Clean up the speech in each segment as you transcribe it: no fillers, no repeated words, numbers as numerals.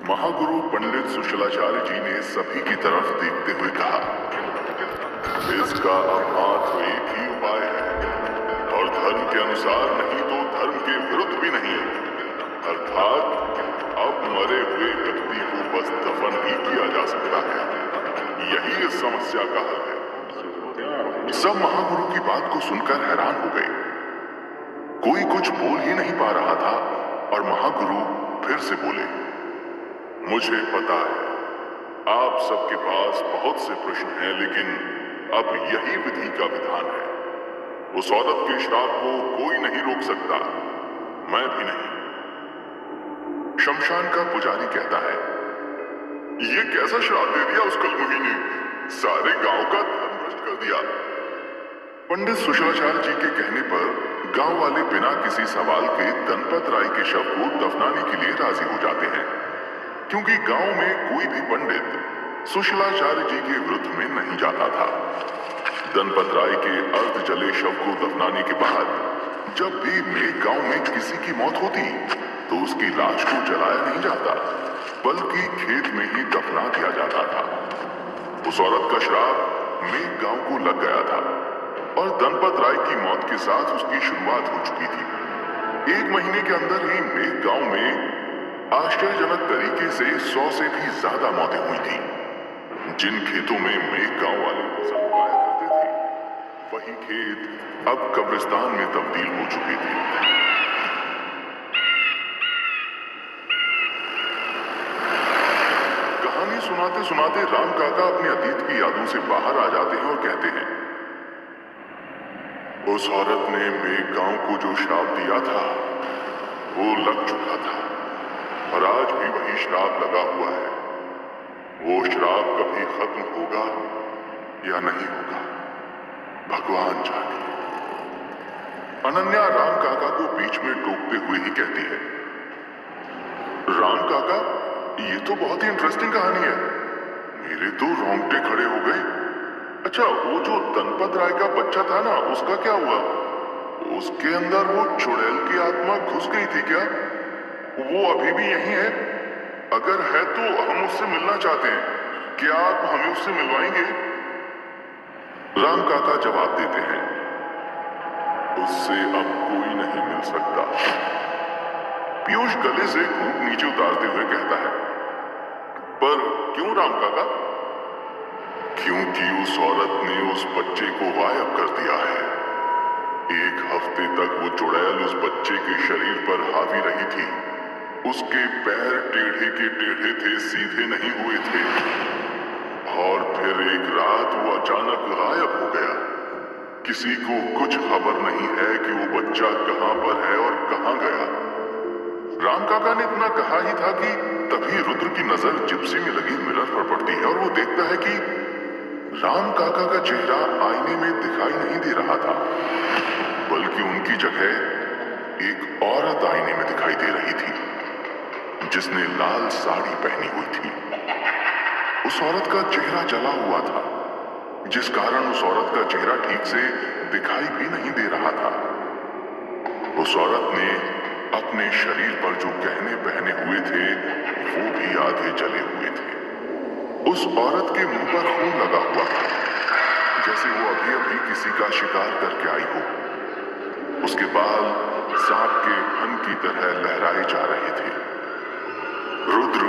महागुरु पंडित सुशीलाचार्य जी ने सभी की तरफ देखते हुए कहा, इसका एकमात्र एक ही उपाय है, और धर्म के अनुसार नहीं तो धर्म के विरुद्ध भी नहीं, अर्थात अब मरे हुए व्यक्ति को बस दफन ही किया जा सकता है। यही इस समस्या का हल है। सब महागुरु की बात को सुनकर हैरान हो गए। कोई कुछ बोल ही नहीं पा रहा था और महागुरु फिर से बोले, मुझे पता है आप सबके पास बहुत से प्रश्न हैं, लेकिन अब यही विधि का विधान है। उस औरत के श्राप को कोई नहीं रोक सकता, मैं भी नहीं। शमशान का पुजारी कहता है, ये कैसा श्राप दे दिया उस कलमुही ने, सारे गांव का धर्म भ्रष्ट कर दिया। पंडित सुशीलाचार्य जी के कहने पर गांव वाले बिना किसी सवाल के धनपत राय के शव को दफनाने के लिए राजी हो जाते हैं, क्योंकि गांव में कोई भी पंडित सुशीलाचार्य जी के विरुद्ध में नहीं जाता था। धनपत राय के अर्ध जले शव को दफनाने के बाद जब भी मेघ गांव में किसी की मौत होती तो उसकी लाश को जलाया नहीं जाता, बल्कि खेत में ही दफना दिया जाता था। उस औरत का श्राप मेघ गांव को लग गया था और धनपत राय की मौत के साथ उसकी शुरुआत हो चुकी थी। 1 महीने के अंदर ही मेघ गांव में आश्चर्यजनक तरीके से 100 से भी ज्यादा मौतें हुई थी। जिन खेतों में मेघ गांव वाले फसल उगाया करते थे, वही खेत अब कब्रिस्तान में तब्दील हो चुके थे। कहानी सुनाते सुनाते राम काका अपने अतीत की यादों से बाहर आ जाते हैं और कहते हैं, उस औरत ने मेघ गांव को जो श्राप दिया था वो लग चुका था और आज भी वही श्राप लगा हुआ है। वो श्राप कभी खत्म होगा या नहीं होगा, भगवान जाने। अनन्या राम काका को बीच में टोकते हुए ही कहती है, राम काका, ये तो बहुत ही इंटरेस्टिंग कहानी है, मेरे तो रोंगटे खड़े हो गए। अच्छा, वो जो धनपत राय का बच्चा था ना, उसका क्या हुआ? उसके अंदर वो चुड़ैल की आत्मा घुस गई थी क्या? वो अभी भी यहीं है? अगर है तो हम उससे मिलना चाहते हैं, क्या आप हमें उससे मिलवाएंगे? राम काका जवाब देते हैं, उससे अब कोई नहीं मिल सकता। पीयूष गले से घूंट नीचे उतारते हुए कहता है, पर क्यों राम काका? क्योंकि उस औरत ने उस बच्चे को गायब कर दिया है। 1 हफ्ते तक वो चुड़ैल उस बच्चे के शरीर पर हावी रही थी। उसके पैर टेढ़े के टेढ़े थे, सीधे नहीं हुए थे। और फिर एक रात वो अचानक गायब हो गया। किसी को कुछ खबर नहीं है कि वो बच्चा कहां पर है और कहां गया। राम काका ने इतना कहा ही था कि तभी रुद्र की नजर जिप्सी में लगी मिरर पर पड़ती है और वो देखता है कि राम काका का चेहरा आईने में दिखाई नहीं दे रहा था, बल्कि उनकी जगह एक औरत आईने में दिखाई दे रही थी, जिसने लाल साड़ी पहनी हुई थी। उस औरत का चेहरा जला हुआ था, जिस कारण उस औरत का चेहरा ठीक से दिखाई भी नहीं दे रहा था। उस औरत ने अपने शरीर पर जो गहने पहने हुए थे वो भी आधे जले हुए थे। उस औरत के मुंह पर खून लगा हुआ था, जैसे वो अभी अभी किसी का शिकार करके आई हो। उसके बाल सांप के फन की तरह लहराए जा रहे थे। रुद्र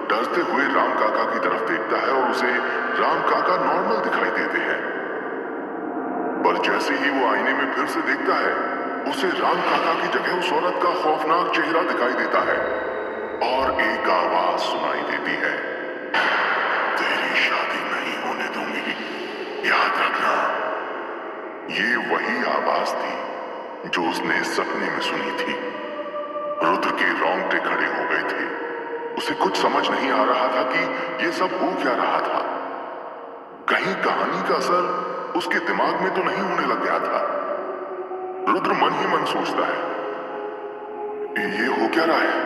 डरते हुए राम काका की तरफ देखता है और उसे राम काका नॉर्मल दिखाई देते हैं, पर जैसे ही वो आईने में फिर से देखता है, उसे राम काका की जगह उस औरत का खौफनाक चेहरा दिखाई देता है और एक आवाज सुनाई देती है, तेरी शादी नहीं होने दूंगी, याद रखना। ये वही आवाज थी जो उसने सपने में सुनी थी। रुद्र के रोंगटे खड़े हो गए थे। उसे कुछ समझ नहीं आ रहा था कि ये सब हो क्या रहा था। कहीं कहानी का असर उसके दिमाग में तो नहीं होने लग गया था। रुद्र मन ही मन सोचता है, ये हो क्या रहा है?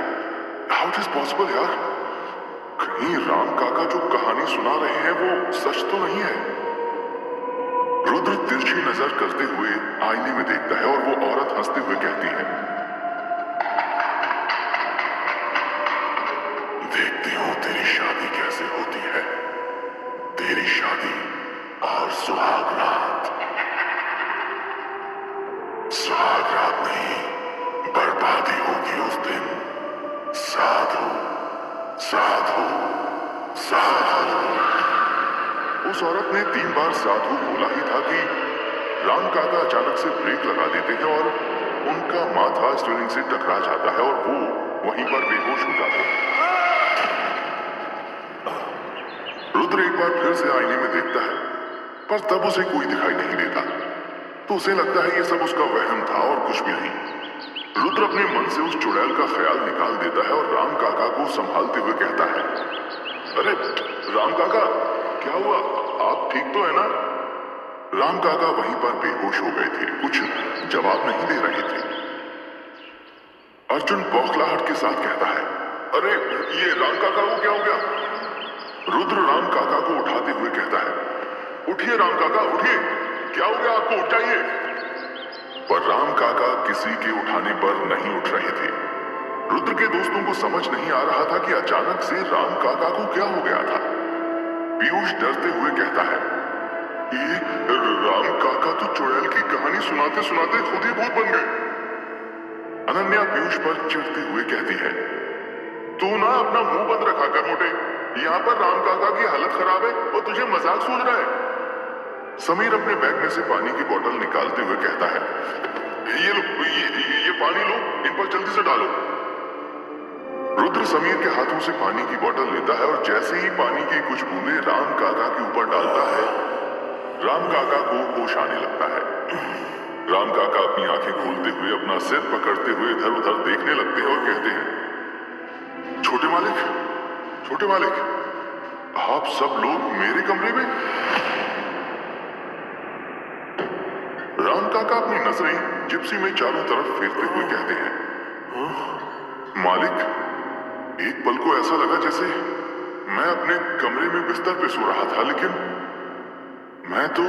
हाउ इट इज पॉसिबल यार? कहीं राम काका जो कहानी सुना रहे हैं वो सच तो नहीं है? रुद्र तिरछी नजर करते हुए आईने में देखता है और वो औरत हंसते हुए कहती है, देखती हूँ तेरी शादी कैसे होती है। तेरी शादी और सुहाग रात। सुहाग रात नहीं, बर्बादी होगी उस दिन। साधु साधु साधु। उस औरत ने 3 बार साधु बोला ही था कि राम काका अचानक से ब्रेक लगा देते हैं और उनका माथा स्टीयरिंग से टकरा जाता है और वो वहीं पर बेहोश हो जाते हैं। रुद्र एक बार फिर से आईने में देखता है, पर तब उसे कोई दिखाई नहीं देता। तो उसे लगता है ये सब उसका वहम था और कुछ भी नहीं। रुद्र अपने मन से उस चुड़ैल का ख्याल निकाल देता है और राम काका को संभालते हुए कहता है, अरे राम काका, क्या हुआ? आप ठीक तो है ना? राम काका वहीं पर बेहोश हो गए थे, कुछ जवाब नहीं दे रहे थे। अर्जुन बौखलाहट के साथ कहता है, अरे ये राम काका को क्या हो गया? रुद्र राम काका को उठाते हुए कहता है, उठिए राम काका, उठिए, क्या हो गया आपको? उठ जाइए। पर राम काका किसी के उठाने पर नहीं उठ रहे थे। रुद्र के दोस्तों को समझ नहीं आ रहा था कि अचानक से राम काका को क्या हो गया था। पीयूष डरते हुए कहता है, ये राम काका तो चुड़ैल की कहानी सुनाते सुनाते खुद ही भूत बन गए। अनन्या पीयूष पर चिढ़ते हुए कहती है, तू ना अपना मुंह बंद रखा कर मोटे। यहाँ पर राम काका की हालत खराब है और तुझे मजाक सूझ रहा है। समीर अपने बैग में से पानी की बोतल निकालते हुए कहता है, ये लो, ये पानी लो, इन पर जल्दी से डालो। रुद्र समीर के हाथों से पानी की बोतल लेता है और जैसे ही पानी की कुछ बूंदें राम काका के ऊपर डालता है, राम काका को होश आने लगता है। राम काका अपनी आंखें खोलते हुए अपना सिर पकड़ते हुए इधर उधर देखने लगते हैं और कहते हैं, छोटे मालिक, आप सब लोग मेरे कमरे में? राम काका अपनी नजरें जिप्सी में चारों तरफ फेरते हुए कहते हैं, मालिक, एक पल को ऐसा लगा जैसे मैं अपने कमरे में बिस्तर पे सो रहा था, लेकिन मैं तो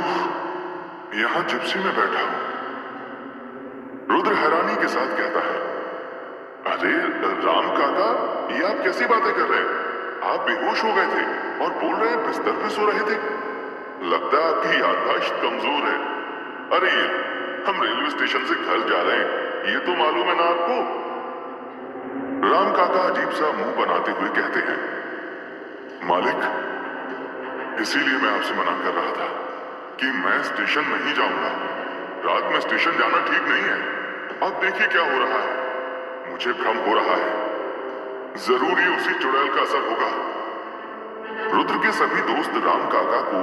यहां जिप्सी में बैठा हूं। रुद्र हैरानी के साथ कहता है, अरे राम काका, ये आप कैसी बातें कर रहे हैं? आप बेहोश हो गए थे और बोल रहे हैं बिस्तर पे सो रहे थे। लगता है आपकी याददाश्त कमजोर है। अरे हम रेलवे स्टेशन से घर जा रहे हैं, ये तो मालूम है ना आपको? राम काका अजीब सा मुंह बनाते हुए कहते हैं, मालिक, इसीलिए मैं आपसे मना कर रहा था कि मैं स्टेशन नहीं जाऊंगा। रात में स्टेशन जाना ठीक नहीं है। अब देखिए क्या हो रहा है, मुझे भ्रम हो रहा है। जरूर ही उसी चुड़ैल का असर होगा। रुद्र के सभी दोस्त राम काका को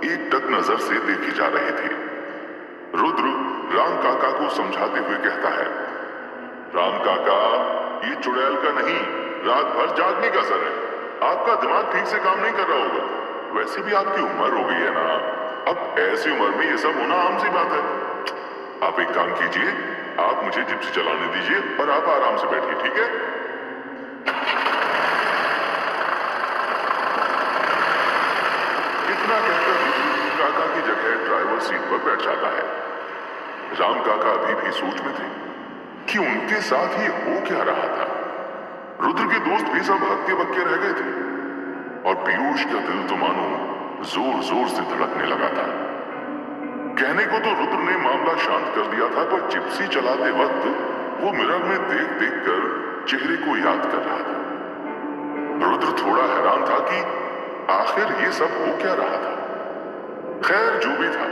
एक टक नजर से देखे जा रहे थे। रुद्र राम काका को समझाते हुए कहता है, राम काका, ये चुड़ैल का नहीं, रात भर जागने का असर है। आपका दिमाग ठीक से काम नहीं कर रहा होगा। वैसे भी आपकी उम्र हो गई है ना, अब ऐसी उम्र में ये सब होना आम सी बात है। आप एक काम कीजिए, आप मुझे जिप्सी चलाने दीजिए और आप आराम से बैठिए, ठीक है? इतना कहकर काका की जगह ड्राइवर सीट पर बैठ जाता है। राम काका अभी भी सोच में थे कि उनके साथ ये हो क्या रहा था। रुद्र के दोस्त भी सब हक्के बक्के रह गए थे और पीयूष का दिल तो मानो जोर जोर से धड़कने लगा था। कहने को तो रुद्र ने मामला शांत कर दिया था, पर जिप्सी चलाते वक्त वो मिरर में देख देख कर चेहरे को याद कर रहा था। रुद्र थोड़ा हैरान था कि आखिर ये सब हो क्या रहा था। खैर जो भी था,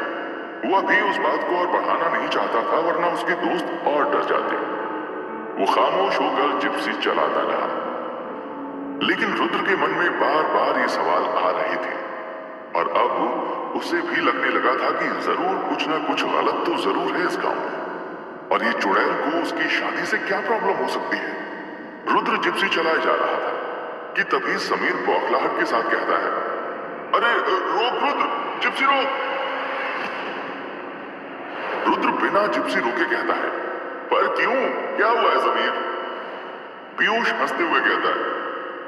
वो अभी उस बात को और बढ़ाना नहीं चाहता था, वरना उसके दोस्त और डर जाते। वो खामोश होकर जिप्सी चलाता रहा, लेकिन रुद्र के मन में बार बार ये सवाल आ रहे थे और अब उसे भी लगने लगा था कि जरूर कुछ ना कुछ गलत तो जरूर है इस गांव में, और ये चुड़ैल को उसकी शादी से क्या प्रॉब्लम हो सकती है। रुद्र जिप्सी चलाए जा रहा था कि तभी समीर बौखलाहट के साथ कहता है, अरे रोक रुद्र, जिप्सी रोक। रुद्र बिना जिप्सी रोके कहता है, पर क्यों, क्या हुआ है समीर? पीयूष हंसते हुए कहता है,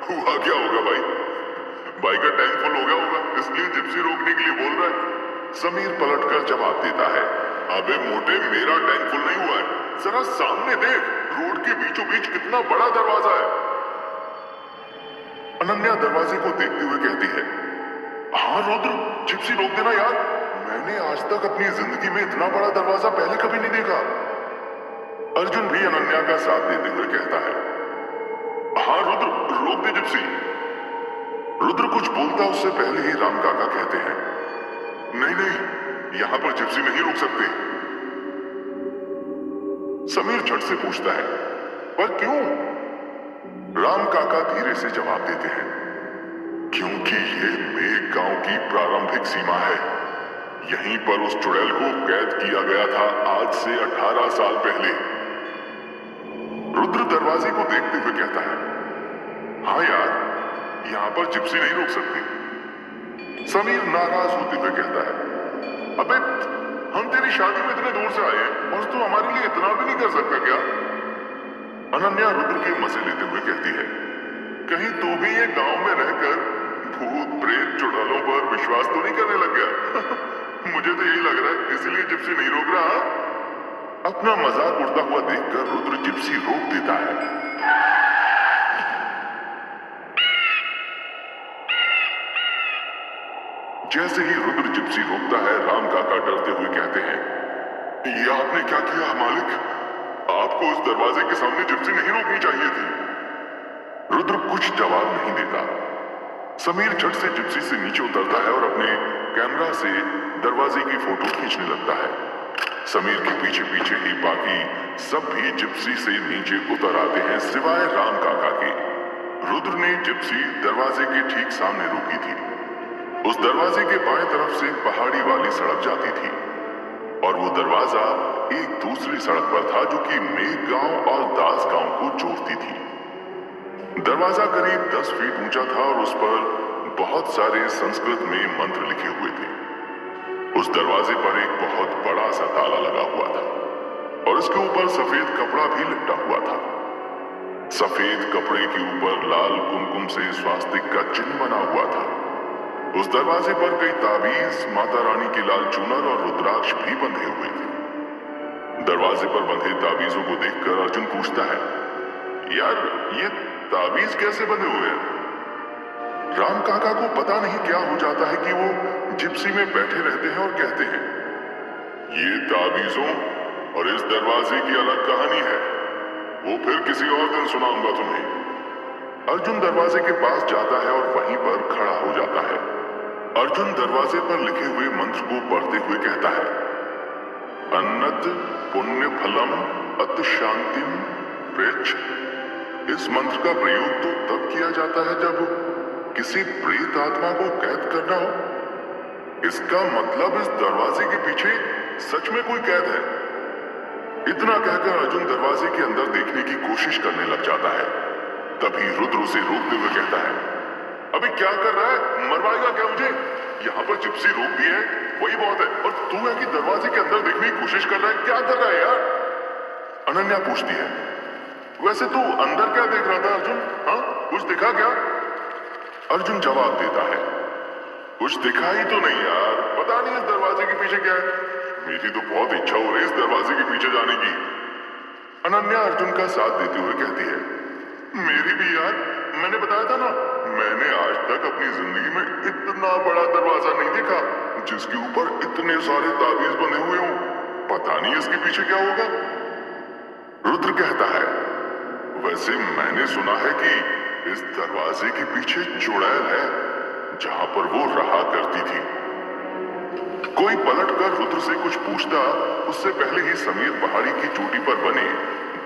हुआ क्या होगा भाई, बाइक का टैंक फुल हो गया होगा, इसलिए जिप्सी रोकने के लिए बोल रहा है। समीर पलटकर जवाब देता है, अबे मोटे, मेरा टैंक फुल नहीं हुआ है, जरा सामने देख, रोड के बीचों बीच कितना बड़ा दरवाजा है। अनन्या दरवाजे को देखते हुए कहती है, हाँ रुद्र, जिप्सी रोक देना यार। मैंने आज तक अपनी जिंदगी में इतना बड़ा दरवाजा पहले कभी नहीं देखा। अर्जुन भी अनन्या का साथ देते हुए कहता है, हाँ रुद्र, रोक दे जिप्सी। रुद्र कुछ बोलता उससे पहले ही राम काका कहते हैं, नहीं नहीं, यहां पर जिप्सी नहीं रोक सकते। समीर झट से पूछता है, पर क्यों? राम काका धीरे से जवाब देते हैं, क्योंकि ये मेघ गांव की प्रारंभिक सीमा है। यहीं पर उस चुड़ैल को कैद किया गया था आज से 18 साल पहले। रुद्र दरवाजे को देखते हुए कहता है, हाँ यार, यहां पर जिप्सी नहीं रोक सकते। समीर नाराज होते हुए कहता है, अबे हम तेरी शादी में इतने दूर से आए हैं और तू हमारे लिए इतना भी नहीं कर सकता क्या? अनन्या रुद्र के मजे लेते हुए कहती है, कहीं तू भी ये गांव में रहकर भूत प्रेत चुड़ैलों पर विश्वास तो नहीं करने लग गया? मुझे तो यही लग रहा है, इसलिए जिप्सी नहीं रोक रहा। अपना मजाक उड़ता हुआ देखकर रुद्र जिप्सी रोक देता है। जैसे ही रुद्र जिप्सी रोकता है, राम काका डरते हुए कहते हैं, ये आपने क्या किया मालिक? आपको उस दरवाजे के सामने जिप्सी नहीं रोकनी चाहिए थी। रुद्र कुछ जवाब नहीं देता। समीर झट से जिप्सी से नीचे उतरता है और अपने कैमरा से दरवाजे की फोटो खींचने लगता है। समीर के पीछे पीछे ही बाकी सब भी जिप्सी से नीचे उतर आते हैं, सिवाय राम काका के। रुद्र ने जिप्सी दरवाजे के ठीक सामने रोकी थी। उस दरवाजे के बाएं तरफ से पहाड़ी वाली सड़क जाती थी और वो दरवाजा एक दूसरी सड़क पर था जो कि मेघ गांव और दास गांव को जोड़ती थी। दरवाजा करीब 10 फीट ऊंचा था और उस पर बहुत सारे संस्कृत में मंत्र लिखे हुए थे। उस दरवाजे पर एक बहुत बड़ा सा ताला लगा हुआ था और उसके ऊपर सफेद कपड़ा भी लिपटा हुआ था। सफेद कपड़े के ऊपर लाल कुमकुम से स्वास्तिक का चिन्ह बना हुआ था। उस दरवाजे पर कई ताबीज, माता रानी के लाल चूनर और रुद्राक्ष भी बंधे हुए थे। दरवाजे पर बंधे ताबीजों को देखकर अर्जुन पूछता है, यार ये ताबीज कैसे बंधे हुए हैं? राम काका को पता नहीं क्या हो जाता है कि वो जिप्सी में बैठे रहते हैं और कहते हैं, ये ताबीजों और इस दरवाजे की अलग कहानी है, वो फिर किसी और दिन सुनाऊंगा तुम्हें। अर्जुन दरवाजे के पास जाता है और वहीं पर खड़ा हो जाता है। अर्जुन दरवाजे पर लिखे हुए मंत्र को पढ़ते हुए कहता है, अन्नत पुण्य फलम अत शांतिम प्रेच। इस मंत्र का प्रयोग तो तब किया जाता है जब किसी प्रेत आत्मा को कैद करना हो। इसका मतलब इस दरवाजे के पीछे सच में कोई कैद है। इतना कहकर अर्जुन दरवाजे के अंदर देखने की कोशिश करने लग जाता है। तभी रुद्र उसे रोकते हुए कहता है, अबे क्या कर रहा है? मरवाएगा क्या मुझे? यहाँ पर जिप्सी रोक दी है, वही बहुत है, और तू है कि दरवाजे के अंदर देखने की कोशिश कर रहा है? क्या कर रहा है यार? अनन्या पूछती है, वैसे तू अंदर क्या देख रहा था अर्जुन? हाँ, कुछ दिखा क्या? अर्जुन जवाब देता है, कुछ दिखा ही तो नहीं यार, पता नहीं इस दरवाजे के पीछे क्या है। मेरी तो बहुत इच्छा हो रही है इस दरवाजे के पीछे जाने की। अनन्या अर्जुन का साथ देते हुए कहती है, मेरी भी यार, मैंने बताया था ना, मैंने आज तक अपनी जिंदगी में इतना बड़ा दरवाजा नहीं देखा जिसके ऊपर इतने सारे ताबीज बने हुए हों। पता नहीं इसके पीछे क्या होगा। रुद्र कहता है, वैसे मैंने सुना है कि इस दरवाजे के पीछे चुड़ैल है जहां पर वो रहा करती थी। कोई पलटकर रुद्र से कुछ पूछता उससे पहले ही समीर पहाड़ी की चोटी पर बने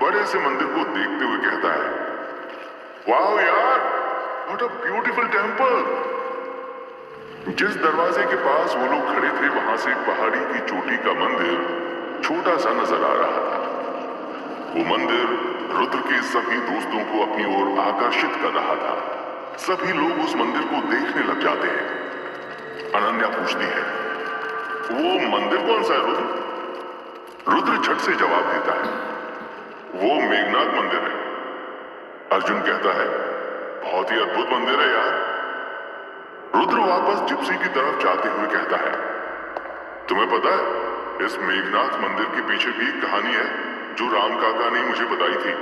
बड़े से मंदिर को देखते हुए कहता है, वाओ यार, व्हाट अ ब्यूटीफुल टेंपल। जिस दरवाजे के पास वो लोग खड़े थे वहां से पहाड़ी की चोटी का मंदिर छोटा सा नजर आ रहा था। वो मंदिर रुद्र के सभी दोस्तों को अपनी ओर आकर्षित कर रहा था। सभी लोग उस मंदिर को देखने लग जाते हैं। अनन्या पूछती है, वो मंदिर कौन सा है रुद्र? रुद्र झट से जवाब देता है, वो मेघनाथ मंदिर है। अर्जुन कहता है, बहुत ही अद्भुत मंदिर है यार। रुद्र वापस जिप्सी की तरफ जाते हुए कहता है, तुम्हें पता है इस मेघनाथ मंदिर के पीछे भी एक कहानी है जो राम काका ने मुझे बताई थी,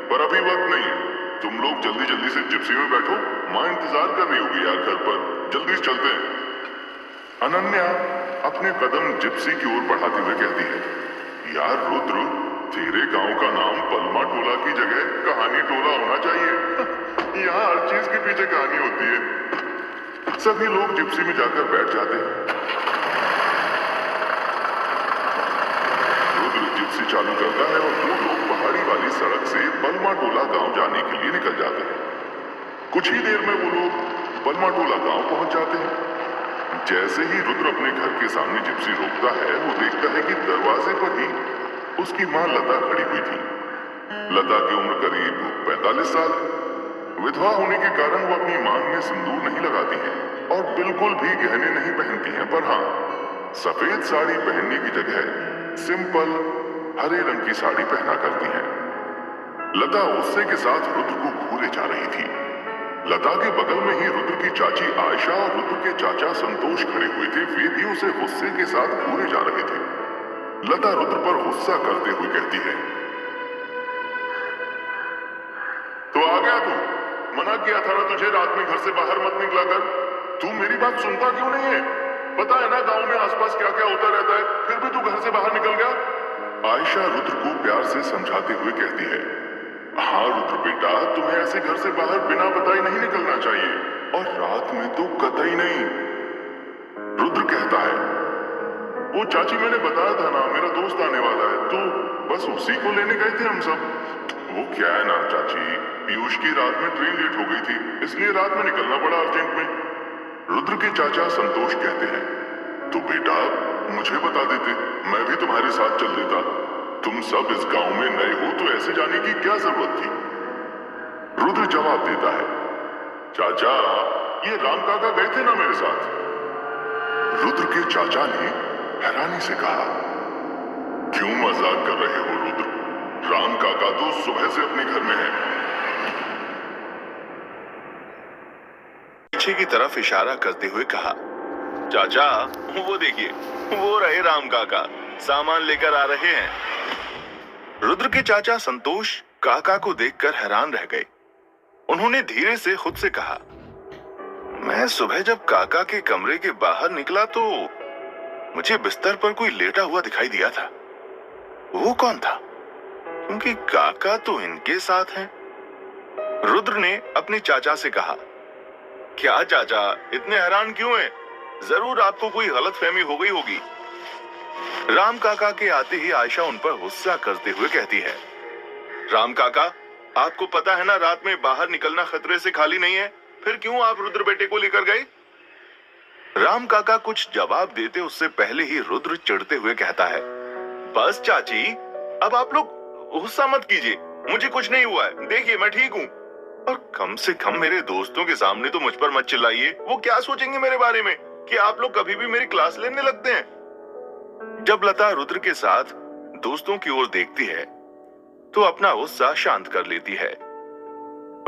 पर अभी वक्त नहीं है। तुम लोग जल्दी जल्दी से जिप्सी में बैठो, माँ इंतजार कर रही होगी यार घर पर, जल्दी से चलते हैं। अनन्या अपने कदम जिप्सी की ओर बढ़ाते हुए कहती है, यार रुद्र, तेरे गांव का नाम पलमा टोला की जगह कहानी टोला होना चाहिए। यहाँ हर चीज के पीछे कहानी होती है। सभी लोग जिप्सी में जाकर बैठ जाते हैं। रुद्र जिप्सी चालू करता है और दो लोग पहाड़ी वाली सड़क से पलमा टोला गांव जाने के लिए निकल जाते हैं। कुछ ही देर में वो लोग पलमा टोला गांव पहुंच जाते हैं। जैसे ही रुद्र अपने घर के सामने जिप्सी रोकता है, वो देखता है कि दरवाजे पर ही उसकी मां लता खड़ी हुई थी। लता की उम्र करीब 45 साल है। विधवा होने के कारण वो अपनी मांग में सिंदूर नहीं लगाती है और बिल्कुल भी गहने नहीं पहनती हैं, पर हाँ, सफेद साड़ी पहनने की जगह सिंपल हरे रंग की साड़ी पहना करती हैं। लता गुस्से के साथ रुद्र को घूरे जा रही थी। लता के बगल में ही रुद्र की चाची आयशा और रुद्र के चाचा संतोष खड़े हुए थे। वे भी उसे गुस्से के साथ घूरे जा रहे थे। लता रुद्र पर गुस्सा करते हुए कहती है, तो आ गया तू? मना किया था ना तुझे रात में घर से बाहर मत निकला कर। तू मेरी बात सुनता क्यों नहीं है? पता है ना गांव में आसपास क्या क्या होता रहता है, फिर भी तू घर से बाहर निकल गया। आयशा रुद्र को प्यार से समझाते हुए कहती है, हाँ रुद्र बेटा, तुम्हें ऐसे घर से बाहर बिना बताए नहीं निकलना चाहिए, और रात में तो कतई नहीं। रुद्र कहता है, वो चाची मैंने बताया था ना, मेरा दोस्त आने वाला है, तो बस उसी को लेने गए थे हम सब। वो क्या है ना चाची, पीयूष की रात में ट्रेन लेट हो गई थी, इसलिए रात में निकलना पड़ा अर्जेंट में। रुद्र के चाचा संतोष कहते हैं, तो बेटा मुझे बता देते, मैं भी तुम्हारे साथ चल देता। तुम सब इस गांव में नए हो तो ऐसे जाने की क्या जरूरत थी? रुद्र जवाब देता है, चाचा ये राम काका गए थे ना मेरे साथ। रुद्र के चाचा ने हैरानी से कहा, क्यों मजाक कर रहे हो रुद्र? राम काका तो सुबह से अपने घर में है। पीछे की तरफ इशारा करते हुए कहा, चाचा वो देखिए, वो रहे राम काका, सामान लेकर आ रहे हैं। रुद्र के चाचा संतोष काका को देखकर हैरान रह गए। उन्होंने धीरे से खुद से कहा, मैं सुबह जब काका के कमरे के बाहर निकला तो मुझे बिस्तर पर कोई लेटा हुआ दिखाई दिया था। वो कौन था? क्योंकि काका तो इनके साथ हैं। रुद्र ने अपने चाचा से कहा, क्या चाचा इतने हैरान क्यों हैं? जरूर आपको कोई गलतफहमी हो गई होगी। राम काका के आते ही आयशा उन पर गुस्सा करते हुए कहती है, राम काका, आपको पता है ना रात में बाहर निकलना खतरे से खाली नहीं है, फिर क्यों आप रुद्र बेटे को लेकर गए? राम काका कुछ जवाब देते उससे पहले ही रुद्र चिढ़ते हुए कहता है, बस चाची, अब आप लोग गुस्सा मत कीजिए, मुझे कुछ नहीं हुआ है, देखिए मैं ठीक हूँ। और कम से कम मेरे दोस्तों के सामने तो मुझ पर मत चिल्लाइए, वो क्या सोचेंगे मेरे बारे में कि आप लोग कभी भी मेरी क्लास लेने लगते हैं। जब लता रुद्र के साथ दोस्तों की ओर देखती है तो अपना गुस्सा शांत कर लेती है।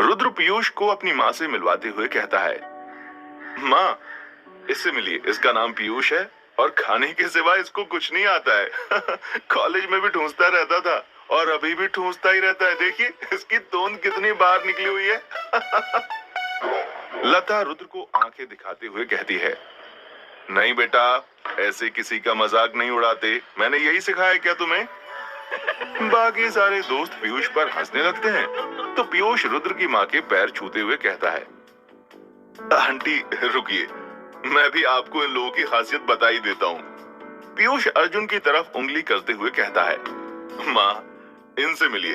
रुद्र पीयूष को अपनी माँ से मिलवाते हुए कहता है, माँ इससे मिलिए, इसका नाम पीयूष है और खाने के सिवा इसको कुछ नहीं आता है। कॉलेज में भी ठूंसता रहता था और अभी भी ठूंसता ही रहता है, देखिए इसकी तोंद कितनी बाहर निकली हुई है। लता रुद्र को आंखें दिखाते हुए कहती है, नहीं बेटा, ऐसे किसी का मजाक नहीं उड़ाते, मैंने यही सिखाया क्या तुम्हें? बाकी सारे दोस्त पीयूष पर हंसने लगते हैं तो पीयूष रुद्र की माँ के पैर छूते हुए कहता है, आंटी रुकिए, मैं भी आपको इन लोगों की खासियत बता ही देता हूँ। पीयूष अर्जुन की तरफ उंगली करते हुए कहता है, माँ इनसे मिलिए,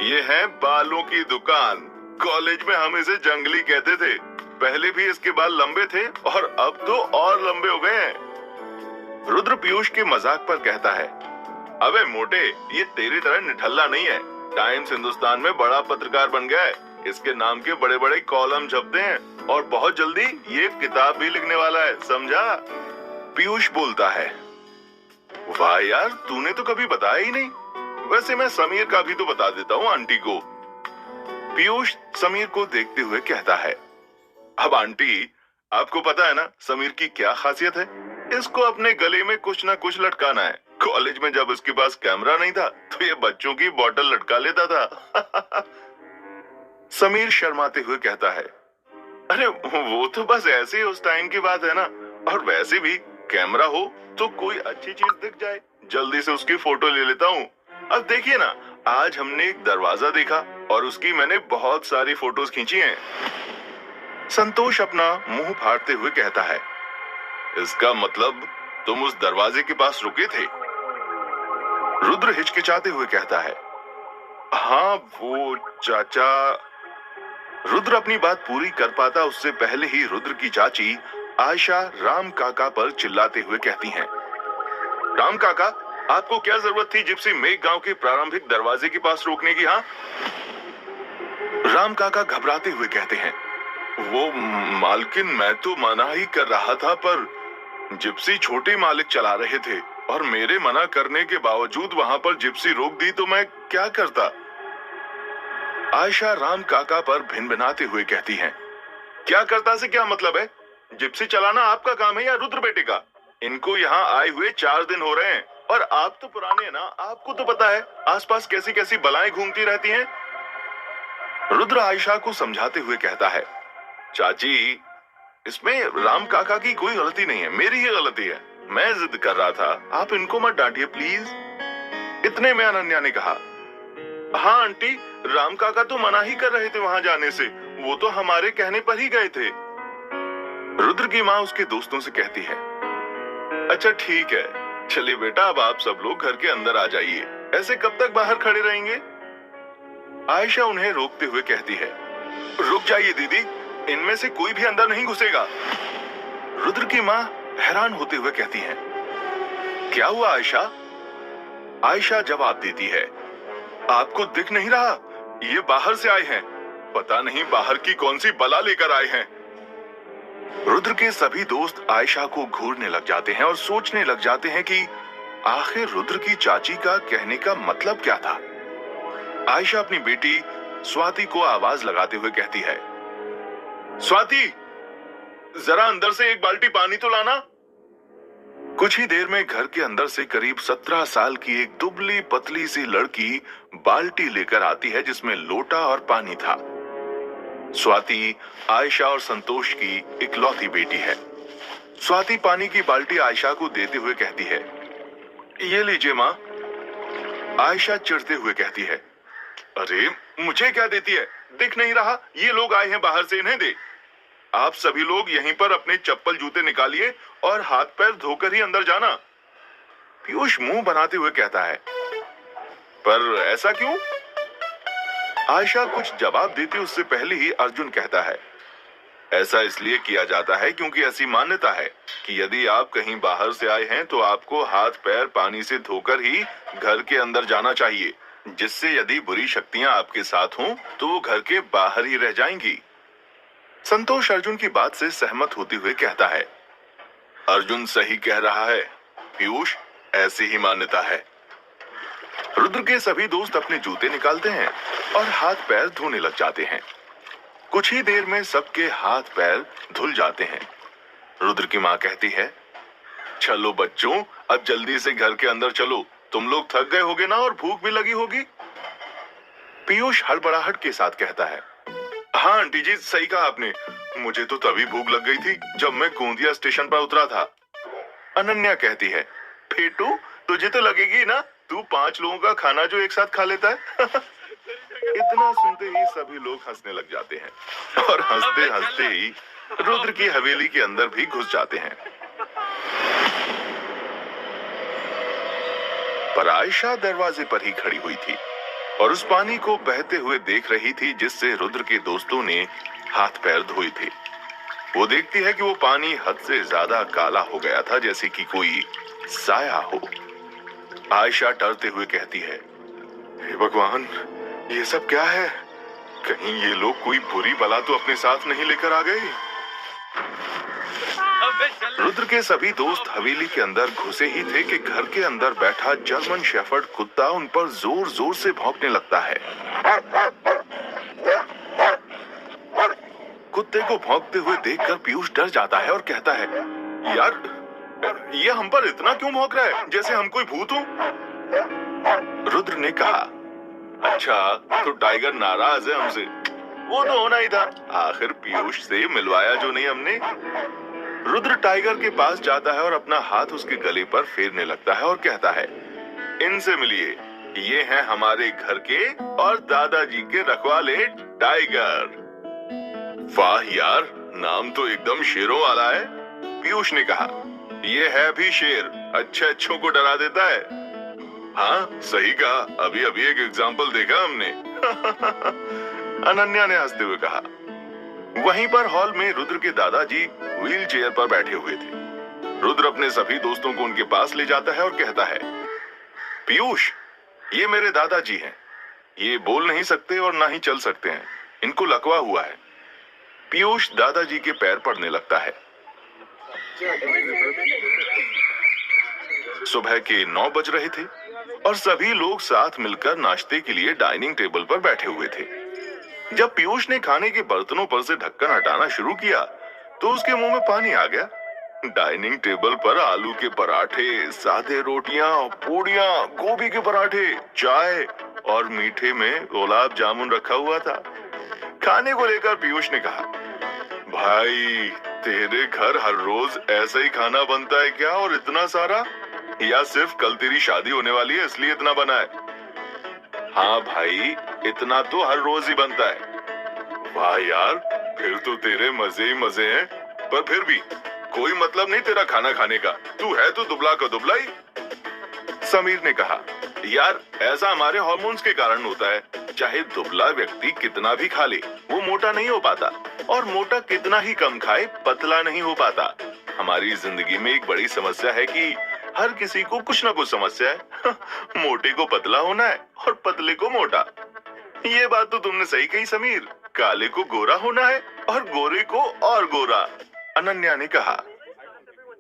ये है बालों की दुकान। कॉलेज में हम इसे जंगली कहते थे, पहले भी इसके बाल लंबे थे और अब तो और लंबे हो गए हैं। रुद्र पीयूष के मजाक पर कहता है, अबे मोटे, ये तेरी तरह निठल्ला नहीं है, टाइम्स हिंदुस्तान में बड़ा पत्रकार बन गया है, इसके नाम के बड़े बड़े कॉलम छपते हैं और बहुत जल्दी ये किताब भी लिखने वाला है, समझा? पीयूष बोलता है, वाह यार, तूने तो कभी बताया ही नहीं। वैसे मैं समीर का भी तो बता देता हूँ आंटी को। पीयूष समीर को देखते हुए कहता है, अब आंटी आपको पता है ना समीर की क्या खासियत है? इसको अपने गले में कुछ ना कुछ लटकाना है। कॉलेज में जब इसके पास कैमरा नहीं था तो ये बच्चों की बोतल लटका लेता था। समीर शर्माते हुए कहता है, अरे वो तो बस ऐसे ही उस टाइम की बात है ना, और वैसे भी कैमरा हो तो कोई अच्छी चीज दिख जाए, जल्दी से उसकी फोटो ले लेता हूँ। अब देखिए ना, आज हमने एक दरवाजा देखा और उसकी मैंने बहुत सारी फोटोज खींची हैं। संतोष अपना मुंह फाड़ते हुए कहता है, इसका मतलब तुम उस दरवाजे के पास रुके थे? रुद्र हिचकिचाते हुए कहता है, हाँ वो चाचा। रुद्र अपनी बात पूरी कर पाता उससे पहले ही रुद्र की चाची आयशा राम काका पर चिल्लाते हुए कहती हैं, राम काका, आपको क्या जरूरत थी जिप्सी मेघ गांव के प्रारंभिक दरवाजे के पास रोकने की? हाँ। राम काका घबराते हुए कहते हैं, वो मालकिन, मैं तो मना ही कर रहा था, पर जिप्सी छोटे मालिक चला रहे थे और मेरे मना करने के बावजूद वहां पर जिप्सी रोक दी, तो मैं क्या करता? आयशा राम काका पर भिनभिनाते हुए कहती हैं, क्या करता से क्या मतलब है? जिप्सी चलाना आपका काम है या रुद्र बेटे का? इनको यहाँ आए हुए 4 दिन हो रहे हैं और आप तो पुराने हैं ना, आपको तो पता है आसपास कैसी कैसी बलाएं घूमती रहती हैं। रुद्र आयशा को समझाते हुए कहता है, चाची, इसमें राम काका की कोई गलती नहीं है, मेरी ही गलती है। मैं जिद कर रहा था, आप इनको मत डांटिए प्लीज। इतने में अनन्या ने कहा, हाँ आंटी, राम काका तो मना ही कर रहे थे वहां जाने से, वो तो हमारे कहने पर ही गए थे। रुद्र की माँ उसके दोस्तों से कहती है, अच्छा ठीक है, चलिए बेटा, अब आप सब लोग घर के अंदर आ जाइए, ऐसे कब तक बाहर खड़े रहेंगे? आयशा उन्हें रोकते हुए कहती है, रुक जाइए दीदी, इनमें से कोई भी अंदर नहीं घुसेगा। रुद्र की माँ हैरान होते हुए कहती है, क्या हुआ आयशा? आयशा जवाब देती है, आपको दिख नहीं रहा, ये बाहर से आए हैं, पता नहीं बाहर की कौन सी बला लेकर आए हैं। रुद्र के सभी दोस्त आयशा को घूरने लग जाते हैं और सोचने लग जाते हैं कि आखिर रुद्र की चाची का कहने का मतलब क्या था। आयशा अपनी बेटी स्वाति को आवाज लगाते हुए कहती है, स्वाति, जरा अंदर से एक बाल्टी पानी तो लाना। कुछ ही देर में घर के अंदर से करीब 17 साल की एक दुबली पतली सी लड़की बाल्टी लेकर आती है जिसमें लोटा और पानी था। स्वाति आयशा और संतोष की इकलौती बेटी है। स्वाति पानी की बाल्टी आयशा को देते हुए कहती है, ये लीजिए माँ। आयशा चिढ़ते हुए कहती है, अरे मुझे क्या देती है, दिख नहीं रहा, ये लोग आए हैं बाहर से, इन्हें दे। आप सभी लोग यहीं पर अपने चप्पल जूते निकालिए और हाथ पैर धोकर ही अंदर जाना। पीयूष मुंह बनाते हुए कहता है, पर ऐसा क्यों? आयशा कुछ जवाब देती उससे पहले ही अर्जुन कहता है, ऐसा इसलिए किया जाता है क्योंकि ऐसी मान्यता है कि यदि आप कहीं बाहर से आए हैं तो आपको हाथ पैर पानी से धोकर ही घर के अंदर जाना चाहिए, जिससे यदि बुरी शक्तियां आपके साथ हों तो वो घर के बाहर ही रह जाएंगी। संतोष अर्जुन की बात से सहमत होते हुए कहता है, अर्जुन सही कह रहा है पीयूष, ऐसी ही मान्यता है। रुद्र के सभी दोस्त अपने जूते निकालते हैं और हाथ पैर धोने लग जाते हैं। कुछ ही देर में सबके हाथ पैर धुल जाते हैं। रुद्र की माँ कहती है, चलो बच्चों, अब जल्दी से घर के अंदर चलो, तुम लोग थक गए होगे ना और भूख भी लगी होगी। पीयूष हड़बड़ाहट के साथ कहता है, हाँ आंटी जी, सही कहा आपने, मुझे तो तभी भूख लग गई थी जब मैं गोंदिया स्टेशन पर उतरा था। अनन्या कहती है, फेटू, तुझे तो लगेगी ना, तू 5 लोगों का खाना जो एक साथ खा लेता है। इतना सुनते ही सभी लोग हंसने लग जाते हैं और हंसते हंसते ही रुद्र की हवेली के अंदर भी घुस जाते हैं। पर आयशा दरवाजे पर ही खड़ी हुई थी और उस पानी को बहते हुए देख रही थी जिससे रुद्र के दोस्तों ने हाथ पैर धोए थे। वो देखती है कि वो पानी हद से ज्यादा काला हो गया था, जैसे कि कोई साया हो। आयशा डरते हुए कहती है, हे भगवान, ये सब क्या है? कहीं ये लोग कोई बुरी बला तो अपने साथ नहीं लेकर आ गए। रुद्र के सभी दोस्त हवेली के अंदर घुसे ही थे कि घर के अंदर बैठा जर्मन शेफर्ड कुत्ता उन पर जोर जोर से भौंकने लगता है। कुत्ते को भौंकते हुए देखकर पीयूष डर जाता है और कहता है, यार ये हम पर इतना क्यों भौंक रहा है, जैसे हम कोई भूत हो। रुद्र ने कहा, अच्छा तो टाइगर नाराज है हमसे। वो तो होना ही था, आखिर पीयूष से मिलवाया जो नहीं हमने। रुद्र टाइगर के पास जाता है और अपना हाथ उसके गले पर फेरने लगता है और कहता है, इनसे मिलिए, ये हैं हमारे घर के और दादाजी के रखवाले टाइगर। वाह यार, नाम तो एकदम शेरों वाला है। पीयूष ने कहा, ये है भी शेर, अच्छे अच्छों को डरा देता है। हाँ सही कहा, अभी अभी एक एग्जाम्पल देखा हमने। अनन्या ने हंसते हुए कहा। वहीं पर हॉल में रुद्र के दादाजी व्हील चेयर पर बैठे हुए थे। रुद्र अपने सभी दोस्तों को उनके पास ले जाता है और कहता है, पीयूष, ये मेरे दादाजी हैं। ये बोल नहीं सकते और ना ही चल सकते हैं, इनको लकवा हुआ है। पीयूष दादाजी के पैर पड़ने लगता है। सुबह के 9 बज रहे थे और सभी लोग साथ मिलकर नाश्ते के लिए डाइनिंग टेबल पर बैठे हुए थे। जब पीयूष ने खाने के बर्तनों पर से ढक्कन हटाना शुरू किया तो उसके मुंह में पानी आ गया। डाइनिंग टेबल पर आलू के पराठे, सादे रोटियां, पूड़ियां, गोभी के पराठे, चाय और मीठे में गुलाब जामुन रखा हुआ था। खाने को लेकर पीयूष ने कहा, भाई तेरे घर हर रोज ऐसा ही खाना बनता है क्या, और इतना सारा, या सिर्फ कल तेरी शादी होने वाली है इसलिए इतना बना है? हाँ भाई, इतना तो हर रोज ही बनता है। वाह यार, फिर तो तेरे मजे ही मजे हैं। पर फिर भी कोई मतलब नहीं तेरा खाना खाने का, तू है तो दुबला का दुबला ही। समीर ने कहा, यार ऐसा हमारे हार्मोन्स के कारण होता है। चाहे दुबला व्यक्ति कितना भी खा ले, वो मोटा नहीं हो पाता, और मोटा कितना ही कम खाए, पतला नहीं हो पाता। हमारी जिंदगी में एक बड़ी समस्या है कि हर किसी को कुछ ना कुछ समस्या है। मोटे को पतला होना है और पतले को मोटा। ये बात तो तुमने सही कही समीर। काले को गोरा होना है और गोरे को और गोरा, अनन्या ने कहा।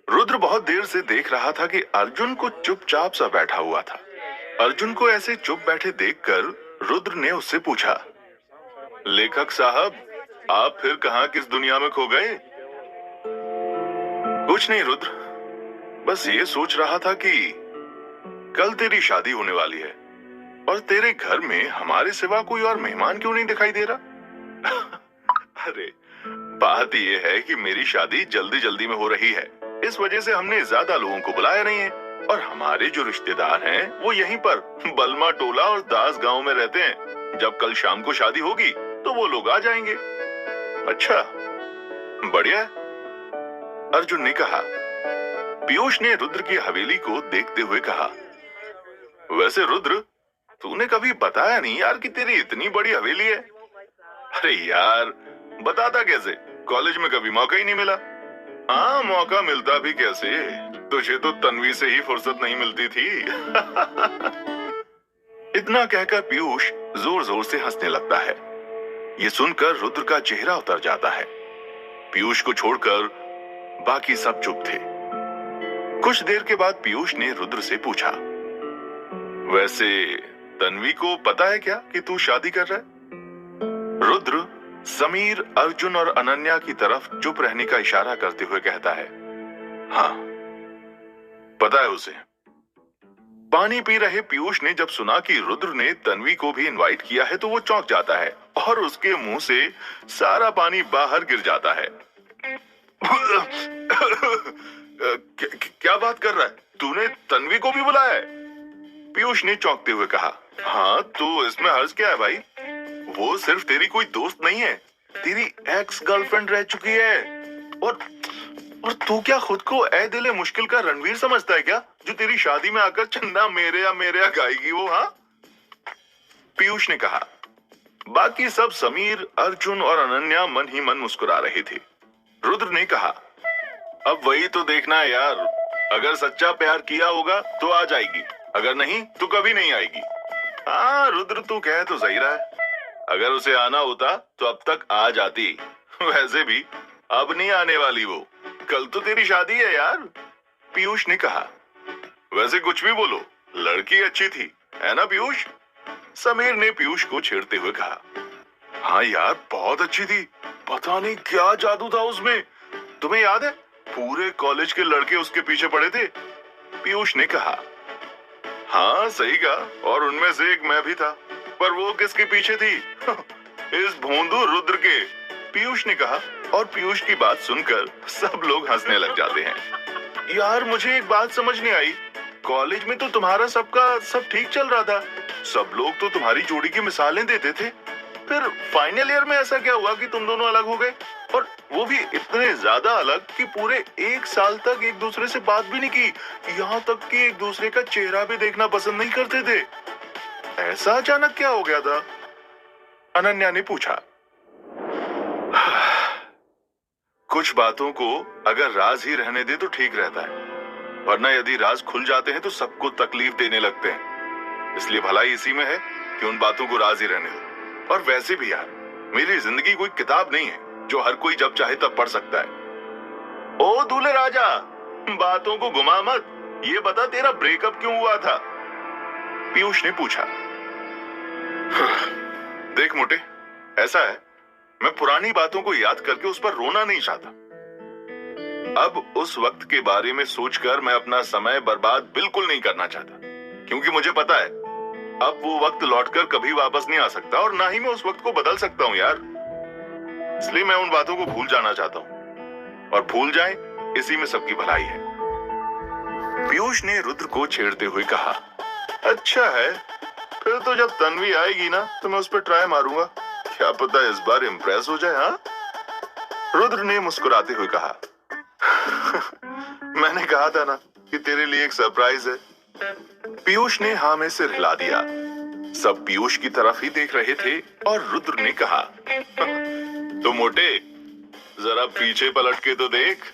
रुद्र बहुत देर से देख रहा था कि अर्जुन को चुपचाप सा बैठा हुआ था। अर्जुन को ऐसे चुप बैठे देखकर रुद्र ने उससे पूछा, लेखक साहब, आप फिर कहां किस दुनिया में खो गए? कुछ नहीं रुद्र, बस ये सोच रहा था कि कल तेरी शादी होने वाली है और तेरे घर में हमारे सिवा कोई और मेहमान क्यों नहीं दिखाई दे रहा? अरे बात ये है कि मेरी शादी जल्दी जल्दी में हो रही है, इस वजह से हमने ज्यादा लोगों को बुलाया नहीं है, और हमारे जो रिश्तेदार हैं वो यहीं पर बलमा टोला और दास गांव में रहते हैं। जब कल शाम को शादी होगी तो वो लोग आ जाएंगे। अच्छा, बढ़िया है, अर्जुन ने कहा। पीयूष ने रुद्र की हवेली को देखते हुए कहा, वैसे रुद्र, तूने कभी बताया नहीं यार कि तेरी इतनी बड़ी हवेली है। अरे यार, बताता कैसे, कॉलेज में कभी मौका ही नहीं मिला। हाँ, मौका मिलता भी कैसे, तुझे तो तन्वी से ही फुर्सत नहीं मिलती थी। इतना कहकर पीयूष जोर जोर से हंसने लगता है। ये सुनकर रुद्र का चेहरा उतर जाता है। पीयूष को छोड़कर बाकी सब चुप थे। कुछ देर के बाद पीयूष ने रुद्र से पूछा, वैसे तन्वी को पता है क्या कि तू शादी कर रहा है? रुद्र समीर, अर्जुन और अनन्या की तरफ चुप रहने का इशारा करते हुए कहता है, हाँ पता है उसे। पानी पी रहे पीयूष ने जब सुना कि रुद्र ने तन्वी को भी इनवाइट किया है तो वो चौंक जाता है और उसके मुंह से सारा पानी बाहर गिर जाता है। क्या बात कर रहा है, तूने तन्वी को भी बुलाया है? पीयूष ने चौंकते हुए कहा, हाँ तो इसमें हर्ज क्या है भाई, वो सिर्फ तेरी कोई दोस्त नहीं है, तेरी एक्स गर्लफ्रेंड रह चुकी है। और तू क्या खुद को ए दिले मुश्किल का रणवीर समझता है क्या, जो तेरी शादी में आकर चन्ना मेरे या गाएगी वो? हाँ, पीयूष ने कहा। बाकी सब समीर, अर्जुन और अनन्या मन ही मन मुस्कुरा रहे थे। रुद्र ने कहा, अब वही तो देखना है यार, अगर सच्चा प्यार किया होगा तो आ जाएगी, अगर नहीं तो कभी नहीं आएगी। हाँ रुद्र, तू कह तो सही रहा है, अगर उसे आना होता तो अब तक आ जाती। वैसे भी अब नहीं आने वाली वो, कल तो तेरी शादी है यार, पीयूष ने कहा। वैसे कुछ भी बोलो, लड़की अच्छी थी, है ना पीयूष? समीर ने पीयूष को छेड़ते हुए कहा। हाँ यार, बहुत अच्छी थी, पता नहीं क्या जादू था उसमें, तुम्हें याद है पूरे कॉलेज के लड़के उसके पीछे पड़े थे, पीयूष ने कहा। हाँ सही कहा, और उनमें से एक मैं भी था, पर वो किसके पीछे थी? इस भोंदू रुद्र के, पीयूष ने कहा। और पीयूष की बात सुनकर सब लोग हंसने लग जाते हैं। यार मुझे एक बात समझ नहीं आई, कॉलेज में तो तुम्हारा सबका सब ठीक चल रहा था, सब लोग तो तुम्हारी जोड़ी की मिसालें देते थे, फिर फाइनल ईयर में ऐसा क्या हुआ कि तुम दोनों अलग हो गए, और वो भी इतने ज्यादा अलग कि पूरे 1 साल तक एक दूसरे से बात भी नहीं की, यहाँ तक कि एक दूसरे का चेहरा भी देखना पसंद नहीं करते थे। ऐसा अचानक क्या हो गया था? अनन्या ने पूछा। कुछ बातों को अगर राज ही रहने दे तो ठीक रहता है, वरना यदि राज खुल जाते हैं तो सबको तकलीफ देने लगते हैं। इसलिए भलाई इसी में है कि उन बातों को राज ही रहने दो। और वैसे भी यार, मेरी जिंदगी कोई किताब नहीं है जो हर कोई जब चाहे तब पढ़ सकता है। ओ दूल्हे राजा, बातों को घुमा मत, ये बता तेरा ब्रेकअप क्यों हुआ था? पीयूष ने पूछा। देख मोटे, ऐसा है, मैं पुरानी बातों को याद करके उस पर रोना नहीं चाहता। अब उस वक्त के बारे में सोचकर मैं अपना समय बर्बाद बिल्कुल नहीं करना चाहता, क्योंकि मुझे पता है अब वो वक्त लौटकर कभी वापस नहीं आ सकता, और ना ही मैं उस वक्त को बदल सकता हूं यार। इसलिए मैं उन बातों को भूल जाना चाहता हूं, और भूल जाए इसी में सबकी भलाई है। पीयूष ने रुद्र को छेड़ते हुए कहा। अच्छा है, फिर तो जब तन्वी आएगी ना तो मैं उस पर ट्राई मारूंगा, क्या पता इस बार इम्प्रेस हो जाए। हाँ, रुद्र ने मुस्कुराते हुए कहा। मैंने कहा था ना कि तेरे लिए एक सरप्राइज है। पीयूष ने हाँ में सिर हिला दिया। सब पीयूष की तरफ ही देख रहे थे और रुद्र ने कहा, तो मोटे, जरा पीछे पलट के तो देख।